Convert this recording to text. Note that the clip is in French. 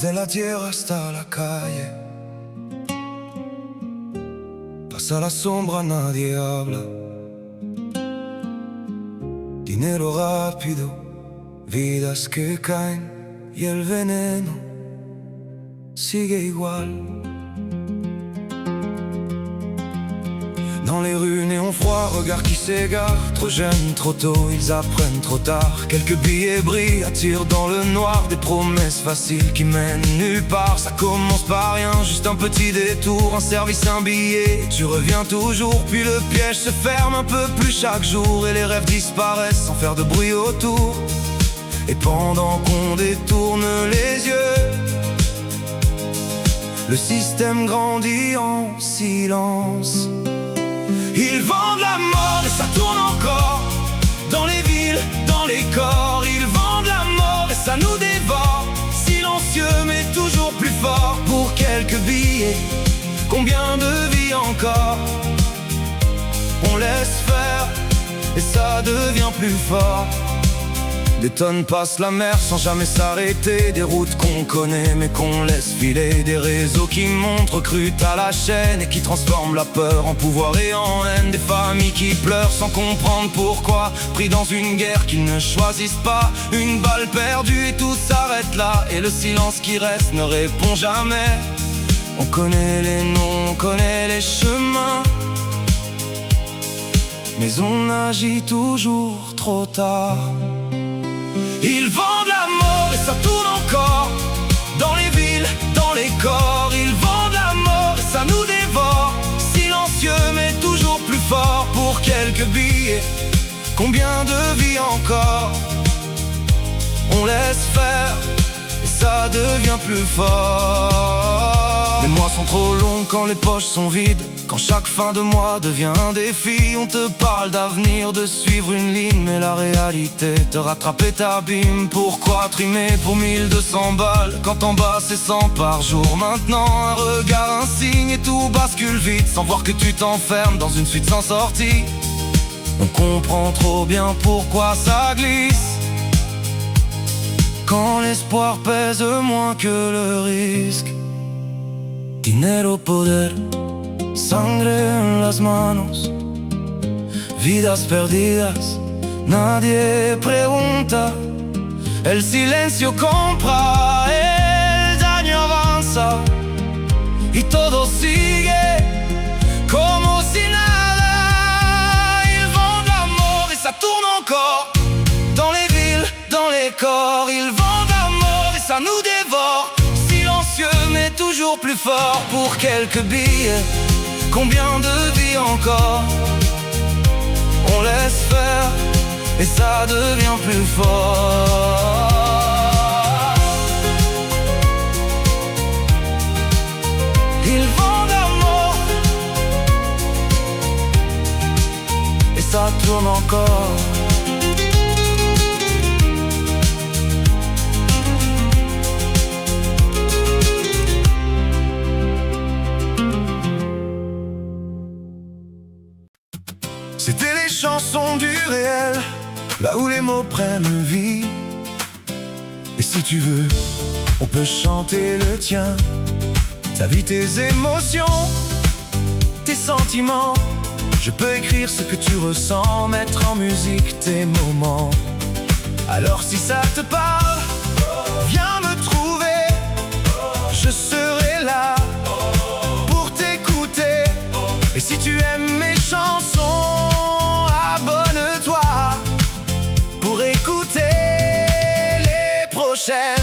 Desde la tierra hasta la calle, pasa la sombra, nadie habla. Dinero rápido, vidas que caen y el veneno sigue igual. Dans les rues, néon froid, regards qui s'égarent. Trop jeunes, trop tôt, ils apprennent trop tard. Quelques billets brillent, attirent dans le noir. Des promesses faciles qui mènent nulle part. Ça commence par rien, juste un petit détour. Un service, un billet, tu reviens toujours. Puis le piège se ferme un peu plus chaque jour. Et les rêves disparaissent sans faire de bruit autour. Et pendant qu'on détourne les yeux, le système grandit en silence. Ils vendent la mort et ça tourne encore. Dans les villes, dans les corps. Ils vendent la mort et ça nous dévore. Silencieux mais toujours plus fort. Pour quelques billets, combien de vies encore? On laisse faire et ça devient plus fort. Des tonnes passent la mer sans jamais s'arrêter. Des routes qu'on connaît mais qu'on laisse filer. Des réseaux qui montent, recrutent à la chaîne et qui transforment la peur en pouvoir et en haine. Des familles qui pleurent sans comprendre pourquoi, pris dans une guerre qu'ils ne choisissent pas. Une balle perdue et tout s'arrête là. Et le silence qui reste ne répond jamais. On connaît les noms, on connaît les chemins, mais on agit toujours trop tard. Ils vendent la mort et ça tourne encore. Dans les villes, dans les corps. Ils vendent la mort et ça nous dévore. Silencieux mais toujours plus fort. Pour quelques billets, combien de vies encore? On laisse faire et ça devient plus fort. Les mois sont trop longs quand les poches sont vides. Quand chaque fin de mois devient un défi. On te parle d'avenir, de suivre une ligne, mais la réalité te rattrape et t'abîme. Pourquoi trimer pour 1200 balles quand en bas c'est 100 par jour? Maintenant un regard, un signe et tout bascule vite. Sans voir que tu t'enfermes dans une suite sans sortie. On comprend trop bien pourquoi ça glisse quand l'espoir pèse moins que le risque. Dinero, poder, sangre en las manos, vidas perdidas, nadie pregunta. El silencio compra, el daño avanza y todo sigue como si nada. Ils vendent la mort et ça tourne encore. Dans les villes, dans les corps. Ils vendent la mort et ça nous dévore. Silencieux mais toujours plus fort. Pour quelques billets, combien de vies encore? On laisse faire et ça devient plus fort. Ils vendent la mort et ça tourne encore. C'était les chansons du réel, là où les mots prennent vie. Et si tu veux, on peut chanter le tien. Ta vie, tes émotions, tes sentiments. Je peux écrire ce que tu ressens, mettre en musique tes moments. Alors si ça te parle, viens me trouver. Je serai là pour t'écouter. Et si tu aimes mes chansons, abonne-toi pour écouter les prochaines.